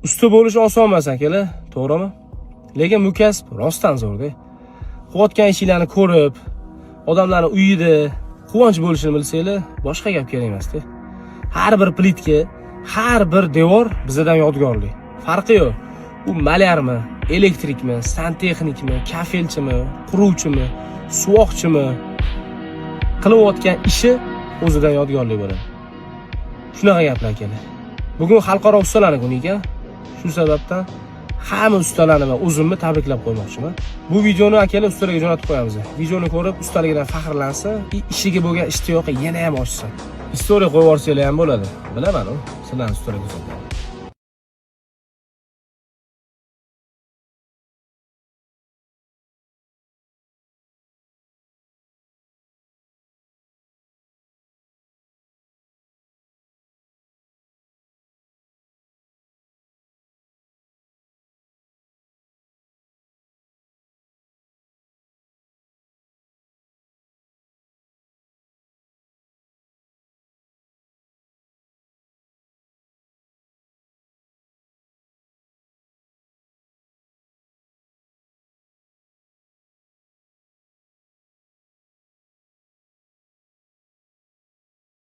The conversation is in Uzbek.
Usta bo'lish oson emas akalar, to'g'rimi? Lekin bu kasb rostdan zo'rda. Qilayotgan ishinglarni ko'rib, odamlarning uyida quvonch bo'lishini bilsanglar, boshqa gap kerak emas-da. Har bir plitka, har bir devor bizdan yodgorlik. Farqi yo'q. U malyarmi, elektrikmi, santexnikmi, kafelchimi, quruvchimi, suvoqchimi, qilayotgan ishi o'zidan yodgorlik bo'ladi. Shunaqa gaplar akalar. Bugun xalqaro ustalarning kuni ekan. Shu sababdan hamma ustalarni va o'zimni tabriklab qo'ymoqchiman. Bu videoni akalar ustalarga jo'natib qo'yamiz. Videoni ko'rib ustaligidan faxrlansa, ishiga bo'lgan ishtiyoqi yana ham oshsin. Istoriya qo'yib yuborsanglar ham bo'ladi. Bilaman-ku, sizlarning ustalarga.